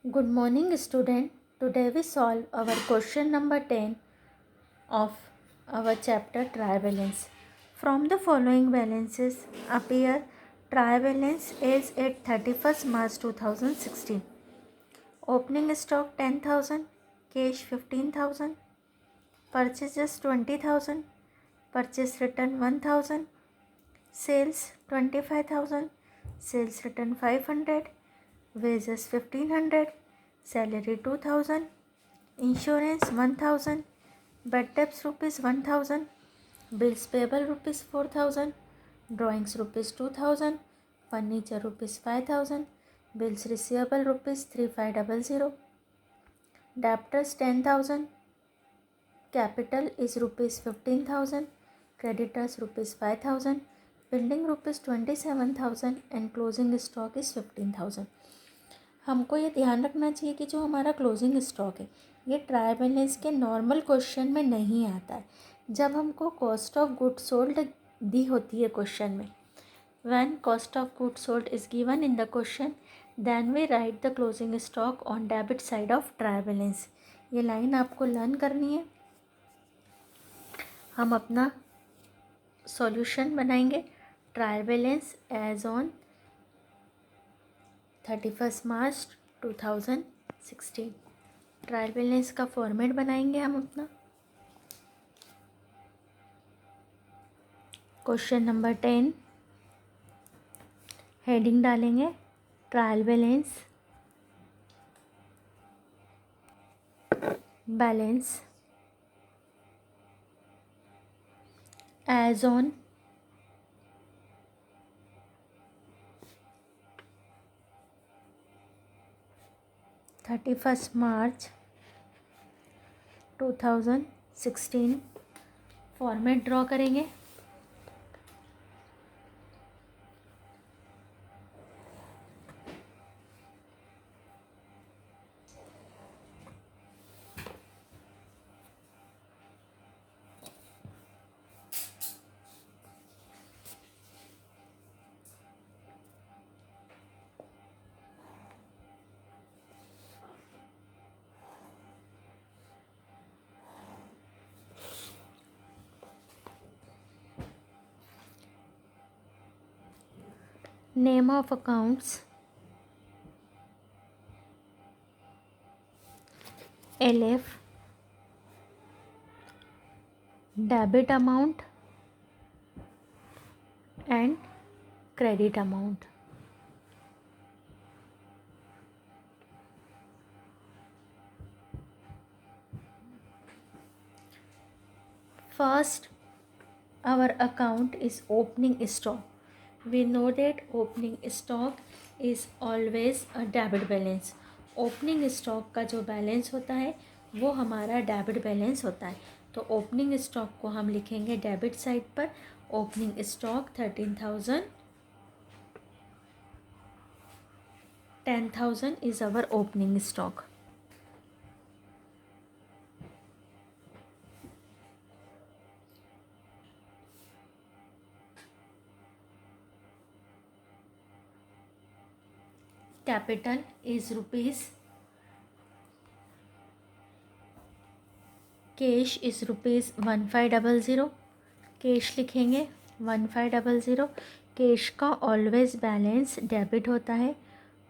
Good morning, student. Today we solve our question number 10 of our chapter trivalence. From the following balances appear trivalence is at 31st March 2016. Opening stock 10,000, cash 15,000, purchases 20,000, purchase return 1,000, sales 25,000, sales return 500, wages 1500, salary 2000, insurance 1000, bad debts rupees 1000, bills payable rupees 4000, drawings rupees 2000, furniture rupees 5000, bills receivable rupees 3500, debtors 10,000, capital is rupees 15,000, creditors rupees 5,000, building rupees 27,000 and closing stock is 15,000. हमको ये ध्यान रखना चाहिए कि जो हमारा closing stock है ये ट्रायल बैलेंस के नॉर्मल क्वेश्चन में नहीं आता है। जब हमको कॉस्ट ऑफ गुड सोल्ड दी होती है क्वेश्चन में, when cost of good sold is given in the question then we write the closing stock on debit side of trial balance. ये लाइन आपको लर्न करनी है। हम अपना सॉल्यूशन बनाएंगे trial balance as on 31 March 2016। Trial balance का format बनाएंगे हम अपना। क्वेश्चन नंबर 10 हेडिंग डालेंगे trial balance as on 31 March 2016। Format draw करेंगे। Name of accounts LF, debit amount and credit amount. First, our account is opening stock. We know that opening stock is always a debit balance. Opening stock का जो balance होता है वो हमारा debit balance होता है। तो ओपनिंग स्टॉक को हम लिखेंगे डेबिट साइड पर। Opening stock 13,000, 10,000 is our opening stock. Capital is rupees, cash is rupees 1500, cash लिखेंगे 1500। कैश का ऑलवेज बैलेंस डेबिट होता है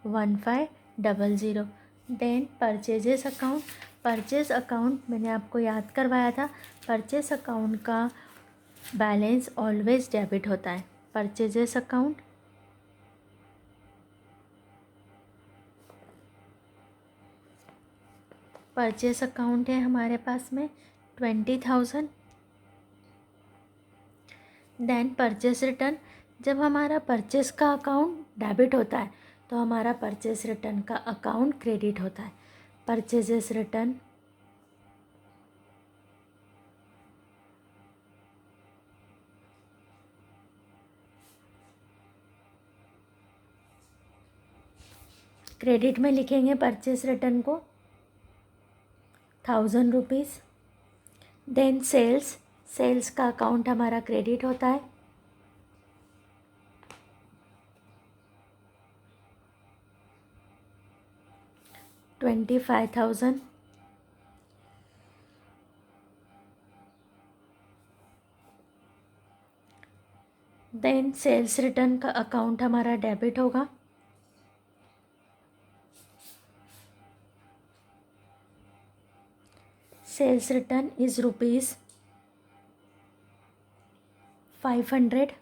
1500। Then purchases account, purchase account मैंने आपको याद करवाया था। परचेज अकाउंट का बैलेंस ऑलवेज डेबिट होता है। परचेजेस अकाउंट परचेस अकाउंट है हमारे पास में 20,000। देन परचेस रिटर्न, जब हमारा परचेस का अकाउंट डेबिट होता है तो हमारा परचेस रिटर्न का अकाउंट क्रेडिट होता है। परचेजेस रिटर्न क्रेडिट में लिखेंगे परचेस रिटर्न को 1,000 रुपीज़। देन सेल्स, सेल्स का अकाउंट हमारा क्रेडिट होता है। 25,000. देन सेल्स रिटर्न का अकाउंट हमारा डेबिट होगा. सेल्स रिटर्न इज ₹500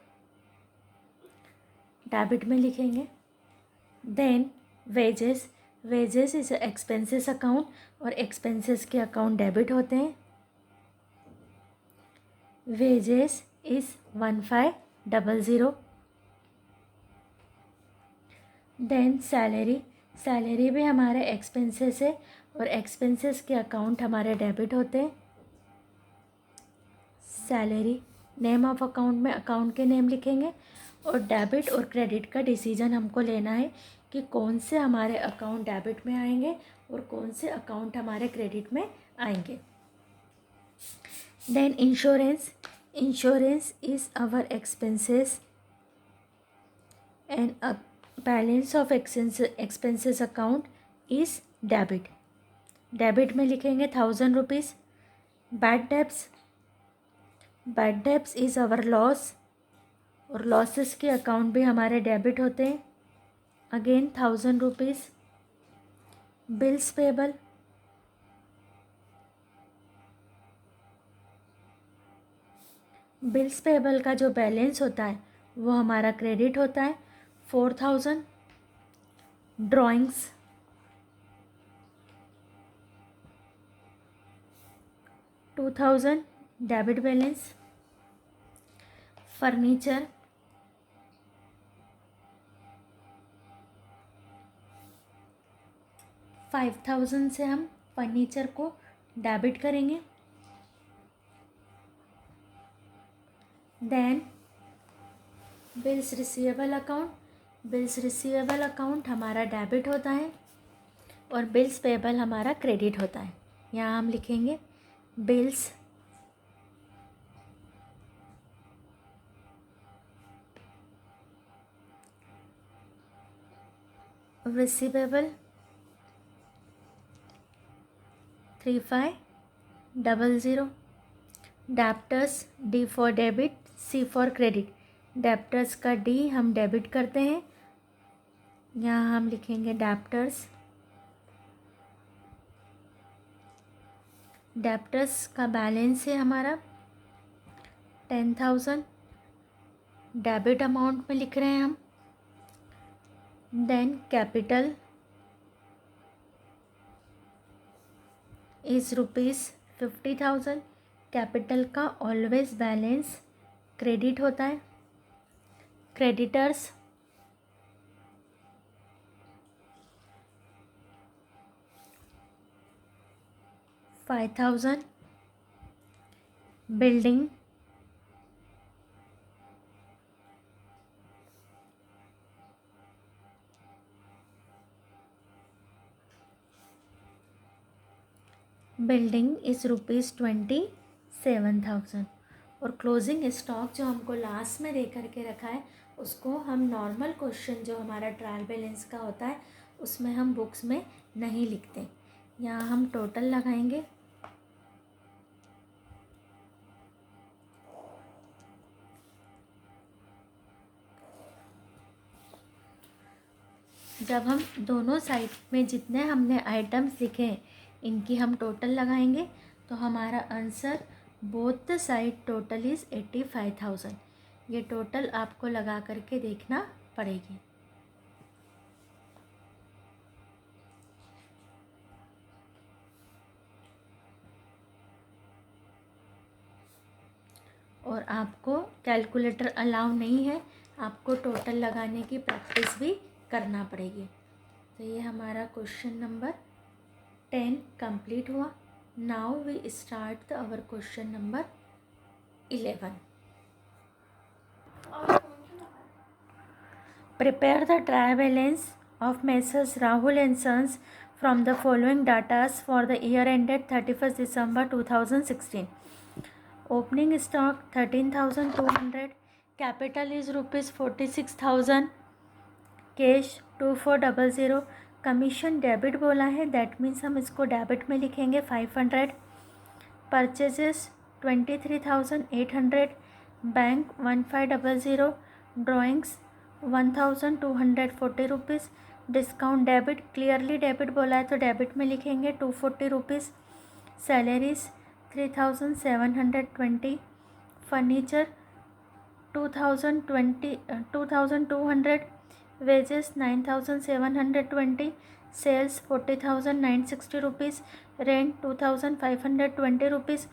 डेबिट में लिखेंगे. Then wages is expenses account, और एक्सपेंसेस के अकाउंट डेबिट होते हैं. Wages is 1500. देन सैलरी भी हमारे एक्सपेंसेस है, और एक्सपेंसेस के अकाउंट हमारे डेबिट होते हैं. सैलरी नेम ऑफ अकाउंट में अकाउंट के नेम लिखेंगे, और डेबिट और क्रेडिट का डिसीजन हमको लेना है कि कौन से हमारे अकाउंट डेबिट में आएंगे और कौन से अकाउंट हमारे क्रेडिट में आएंगे. Then insurance is our expenses and balance of expenses account is debit में लिखेंगे ₹1000. Bad debts is our loss, और लॉसेस के अकाउंट भी हमारे डेबिट होते हैं. अगेन ₹1000. बिल्स पेबल का जो बैलेंस होता है वो हमारा क्रेडिट होता है. 4000. Drawings 2000 debit balance. फर्नीचर 5000 से हम फर्नीचर को डेबिट करेंगे. देन बिल्स रिसीवेबल अकाउंट हमारा डेबिट होता है, और बिल्स पेबल हमारा क्रेडिट होता है. यहाँ हम लिखेंगे bills receivable 3500. Debtors D for debit, C for credit. Debtors का डी हम डेबिट करते हैं. यहाँ हम लिखेंगे डेप्टर्स का बैलेंस है हमारा 10,000. डेबिट अमाउंट में लिख रहे हैं हम. Then capital is ₹50,000. कैपिटल का ऑलवेज बैलेंस क्रेडिट होता है. क्रेडिटर्स ₹5,000. Building is ₹27,000. और क्लोजिंग स्टॉक जो हमको लास्ट में दे करके रखा है उसको हम नॉर्मल क्वेश्चन जो हमारा ट्रायल बैलेंस का होता है उसमें हम बुक्स में नहीं लिखते. यहाँ हम टोटल लगाएंगे. जब हम दोनों साइड में जितने हमने आइटम्स लिखे हैं इनकी हम टोटल लगाएंगे तो हमारा answer both the side total is 85,000. ये टोटल आपको लगा करके देखना पड़ेगी. और आपको कैलकुलेटर अलाउ नहीं है, आपको टोटल लगाने की प्रैक्टिस भी करना पड़ेगी. तो ये हमारा क्वेश्चन नंबर 10 कंप्लीट हुआ. Now we start our question number 11. Prepare the trial balance of Messrs. Rahul and Sons from the following datas for the year ended 31st December 2016. Opening stock 13,200. Capital is ₹46,000. Cash 2400. Commission debit बोला है, that means हम इसको debit में लिखेंगे 500. Purchases 23,800. Bank 1500. Drawings 1,240 rupees. Discount debit, clearly debit बोला है तो debit में लिखेंगे 240 rupees. Salaries 3,720. Furniture 2,200. Wages 9,720. Sales 40,960 rupees. Rent 2,520 rupees.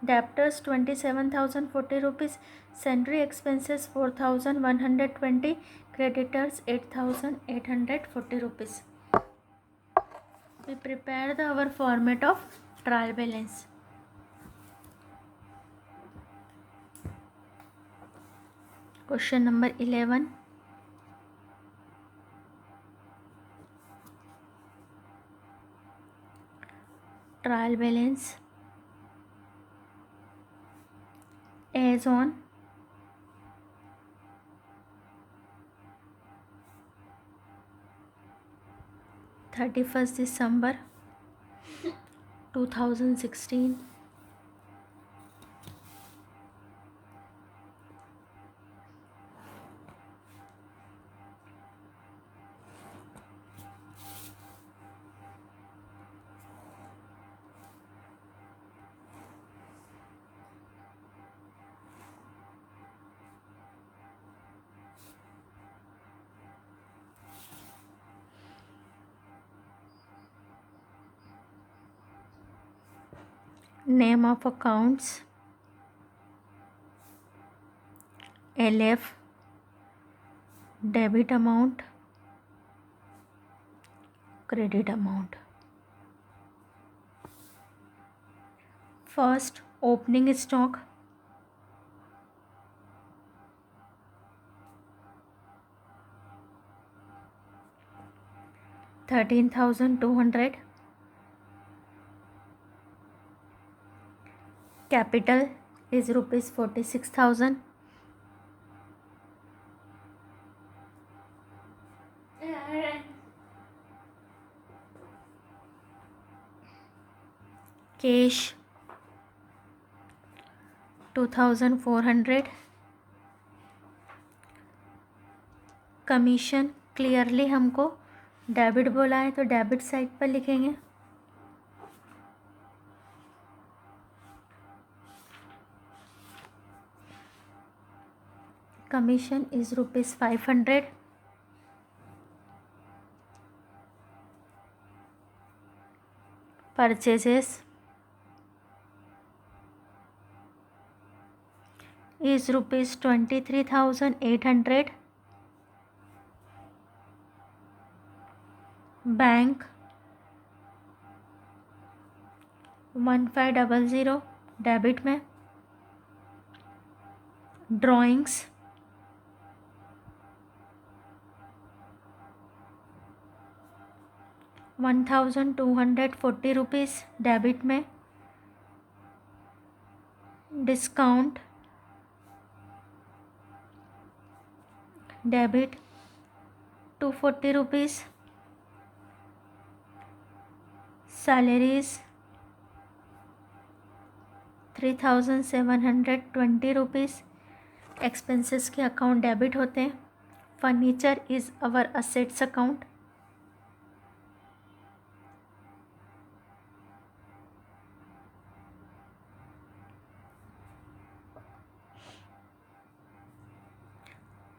Debtors 27,040 rupees. Salary expenses 4,120. Creditors 8,840 rupees. We prepared our format of trial balance. Question number 11. Trial balance as on 31st December 2016. Name of accounts: LF, debit amount, credit amount. First, opening stock. $13,200. Capital is rupees 46,000. Cash 2,400. Commission clearly हमको debit बोला है तो debit side पर लिखेंगे. Commission is rupees 500. Purchases is rupees 23,800. Bank 1500 debit में. Drawings 1,240 rupees debit में. Discount debit 240 rupees. Salaries 3,720 rupees. Expenses के account debit होते हैं. Furniture is our assets account.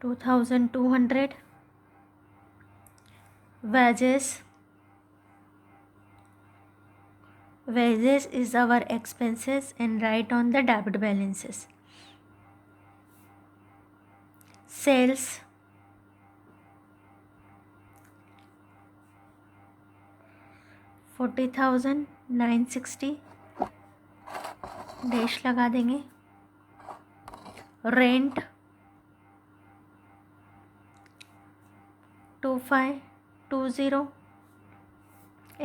$2,200. Wages is our expenses and write on the debit balances. Sales 40,960 dash लगा देंगे. Rent 2,520.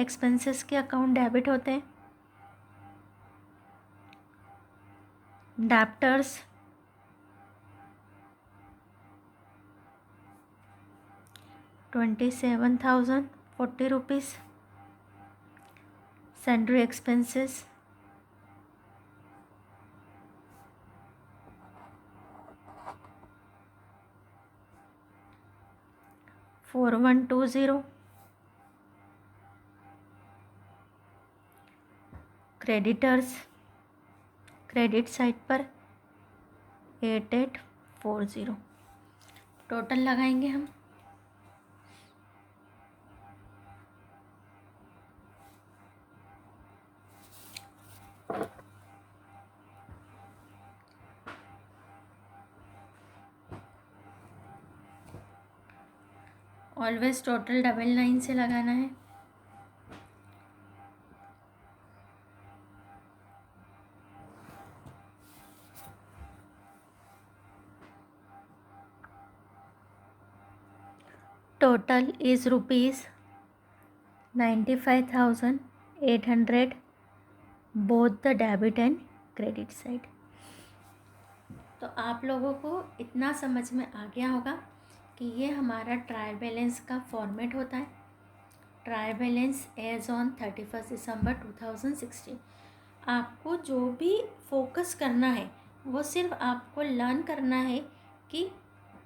Expenses के account debit होते हैं. Debtors 27,000. 40 rupees. Sundry expenses 4120. Creditors credit side पर 8840. Total लगाएंगे हम. ऑलवेज टोटल 99 से लगाना है. Total is rupees 95,800 both the debit and credit side. तो आप लोगों को इतना समझ में आ गया होगा कि ये हमारा ट्रायल बैलेंस का फॉर्मेट होता है. ट्रायल बैलेंस एज ऑन 31 दिसंबर 2016. आपको जो भी फोकस करना है वो सिर्फ आपको लर्न करना है कि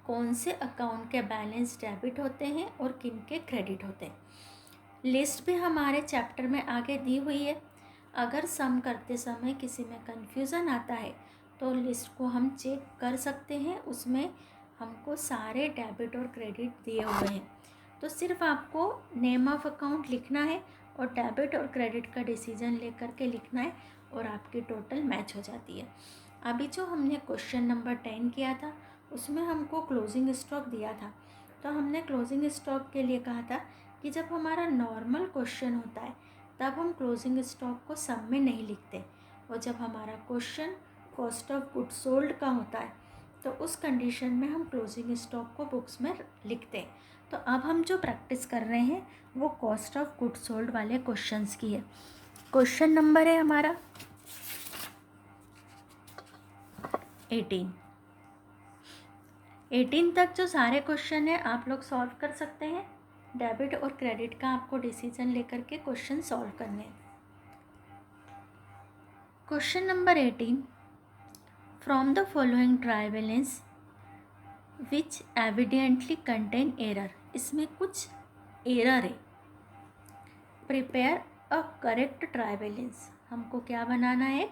कौन से अकाउंट के बैलेंस डेबिट होते हैं और किन के क्रेडिट होते हैं. लिस्ट भी हमारे चैप्टर में आगे दी हुई है. अगर सम करते समय किसी में कन्फ्यूज़न आता है तो लिस्ट को हम चेक कर सकते हैं. उसमें हमको सारे डेबिट और क्रेडिट दिए हुए हैं. तो सिर्फ आपको नेम ऑफ अकाउंट लिखना है और डेबिट और क्रेडिट का डिसीजन लेकर के लिखना है और आपकी टोटल मैच हो जाती है. अभी जो हमने क्वेश्चन नंबर 10 किया था उसमें हमको क्लोजिंग स्टॉक दिया था. तो हमने क्लोजिंग स्टॉक के लिए कहा था कि जब हमारा नॉर्मल क्वेश्चन होता है तब हम क्लोजिंग स्टॉक को सम में नहीं लिखते, और जब हमारा question cost of good sold का होता है तो उस कंडीशन में हम क्लोजिंग स्टॉक को बुक्स में लिखते हैं. तो अब हम जो प्रैक्टिस कर रहे हैं वो कॉस्ट ऑफ गुड सोल्ड वाले क्वेश्चंस की है. क्वेश्चन नंबर है हमारा 18. 18 तक जो सारे क्वेश्चन हैं आप लोग सॉल्व कर सकते हैं. डेबिट और क्रेडिट का आपको डिसीजन लेकर के क्वेश्चन सॉल्व करने हैं. Question number 18. From the following trial balance which evidently contain error. इसमें कुछ एरर है. Prepare a correct trial balance. हमको क्या बनाना है? एक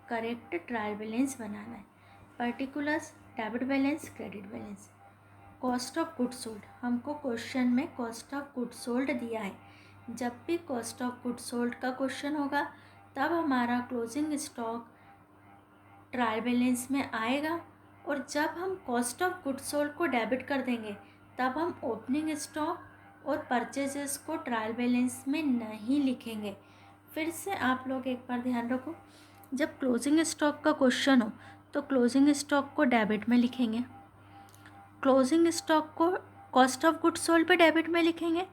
करेक्ट ट्रायल बैलेंस बनाना है. Particulars debit balance, credit balance. Cost of good sold. हमको क्वेश्चन में कॉस्ट ऑफ गुड सोल्ड दिया है. जब भी कॉस्ट ऑफ गुड सोल्ड का क्वेश्चन होगा तब हमारा क्लोजिंग स्टॉक ट्रायल बैलेंस में आएगा, और जब हम कॉस्ट ऑफ गुड सोल्ड को डेबिट कर देंगे तब हम ओपनिंग स्टॉक और परचेजेस को ट्रायल बैलेंस में नहीं लिखेंगे. फिर से आप लोग एक बार ध्यान रखो, जब क्लोजिंग स्टॉक का क्वेश्चन हो तो क्लोजिंग स्टॉक को डेबिट में लिखेंगे, क्लोजिंग स्टॉक को कॉस्ट ऑफ गुड सोल्ड पे डेबिट में लिखेंगे,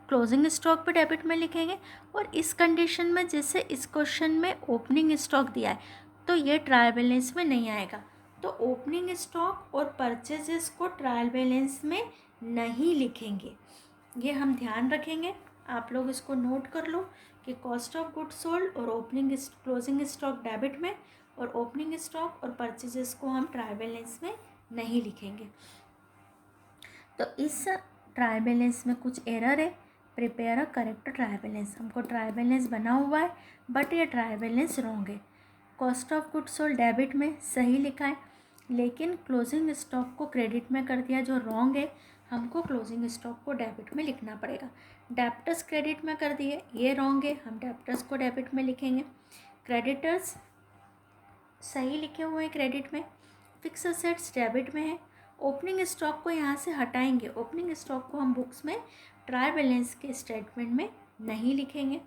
क्लोजिंग स्टॉक पे डेबिट में लिखेंगे. और इस कंडीशन में जैसे इस क्वेश्चन में ओपनिंग स्टॉक दिया है तो ये ट्रायल बैलेंस में नहीं आएगा. तो ओपनिंग स्टॉक और परचेजेस को ट्रायल बैलेंस में नहीं लिखेंगे. ये हम ध्यान रखेंगे. आप लोग इसको नोट कर लो कि कॉस्ट ऑफ गुड सोल्ड और क्लोजिंग स्टॉक डेबिट में और ओपनिंग स्टॉक और परचेजेस को हम ट्रायल बैलेंस में नहीं लिखेंगे. तो इस ट्रायल बैलेंस में कुछ एरर है. Prepare a correct trial balance. हमको ट्रायल बैलेंस बना हुआ है बट ये ट्रायल बैलेंस रॉन्ग है. Cost of good sold debit में सही लिखा है, लेकिन क्लोजिंग स्टॉक को क्रेडिट में कर दिया जो रॉन्ग है. हमको क्लोजिंग स्टॉक को डेबिट में लिखना पड़ेगा. डेब्टर्स क्रेडिट में कर दिए, ये रॉन्ग है. हम डेब्टर्स को डेबिट में लिखेंगे. क्रेडिटर्स सही लिखे हुए हैं क्रेडिट में. फिक्स असेट्स डेबिट में है. ओपनिंग स्टॉक को यहाँ से हटाएंगे. ओपनिंग स्टॉक को हम बुक्स में ट्रायल बैलेंस के स्टेटमेंट में नहीं लिखेंगे.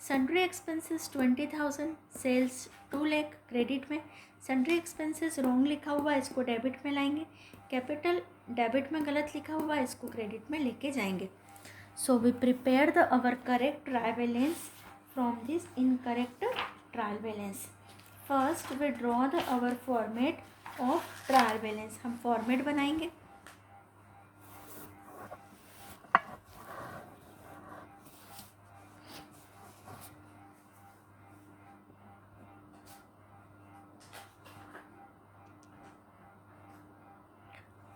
Sundry expenses 20,000, sales 2 lakh credit में. सन्ड्री एक्सपेंसेस रॉन्ग लिखा हुआ है, इसको डेबिट में लाएंगे. कैपिटल डेबिट में गलत लिखा हुआ है, इसको क्रेडिट में लेके जाएंगे. So we prepare the our correct trial balance from this incorrect trial balance. First we draw the our format of trial balance. हम फॉर्मेट बनाएंगे.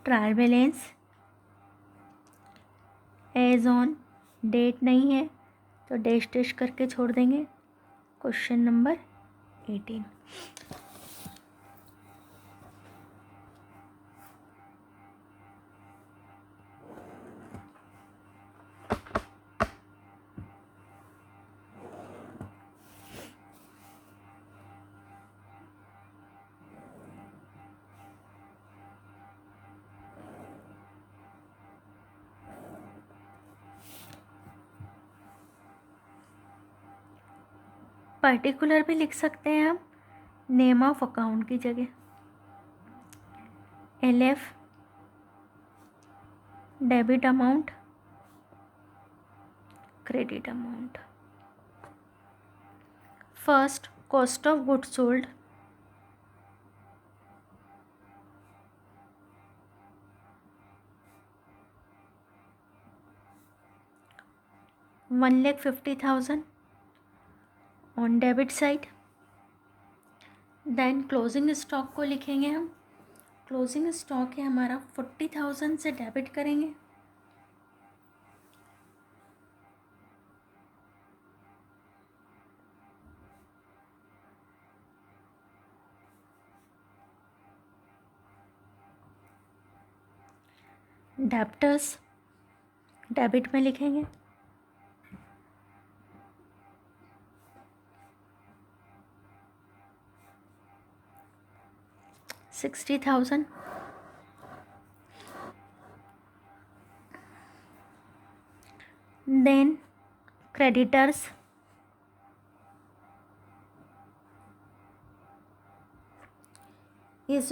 Trial balance as on date नहीं है तो डैश डैश करके छोड़ देंगे। Question number 18। पर्टिकुलर भी लिख सकते हैं हम नेम ऑफ अकाउंट की जगह। LF debit amount, credit amount. First cost of goods sold, $1,50,000 on debit side. Then closing stock को लिखेंगे हम। क्लोजिंग स्टॉक है हमारा 40,000 से डेबिट करेंगे। डेब्टर्स डेबिट में लिखेंगे। $60,000। Then creditors is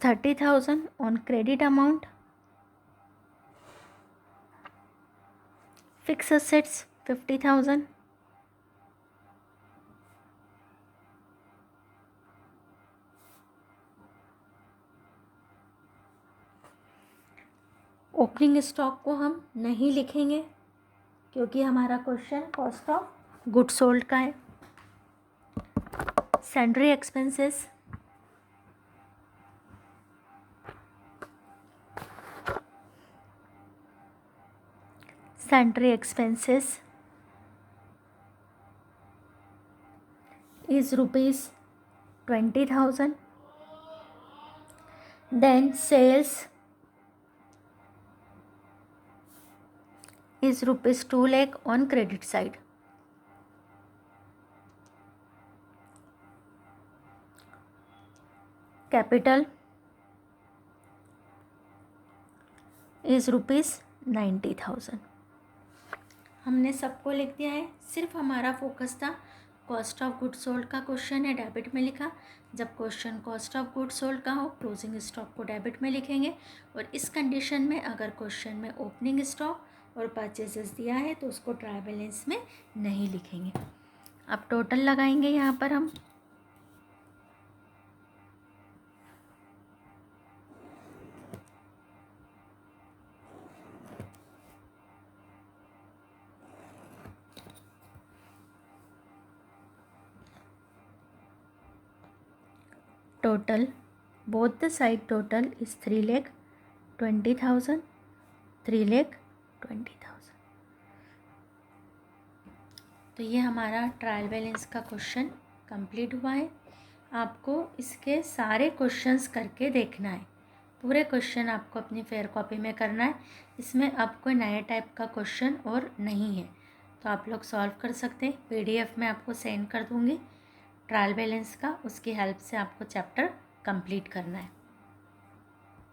₹30,000 on credit amount. Fixed assets 50,000. Opening stock को हम नहीं लिखेंगे क्योंकि हमारा question cost of goods sold का है। Sundry expenses is ₹20,000. Then sales is ₹2 lakh on credit side. Capital is ₹90,000. हमने सबको लिख दिया है। सिर्फ हमारा फोकस था कॉस्ट ऑफ गुड्स सोल्ड का क्वेश्चन है, डेबिट में लिखा। जब question cost of goods sold का हो क्लोजिंग स्टॉक को डेबिट में लिखेंगे। और इस कंडीशन में अगर क्वेश्चन में ओपनिंग स्टॉक और परचेजेस दिया है तो उसको ट्रायल बैलेंस में नहीं लिखेंगे। अब टोटल लगाएंगे यहाँ पर हम। Total both the side total is 3,20,000, 3,20,000। तो ये हमारा ट्रायल बैलेंस का क्वेश्चन कंप्लीट हुआ है। आपको इसके सारे क्वेश्चंस करके देखना है। पूरे क्वेश्चन आपको अपनी फेयर कॉपी में करना है। इसमें अब कोई नया टाइप का क्वेश्चन और नहीं है तो आप लोग सॉल्व कर सकते हैं। PDF में आपको सेंड कर दूँगी ट्रायल बैलेंस का, उसकी हेल्प से आपको चैप्टर कंप्लीट करना है।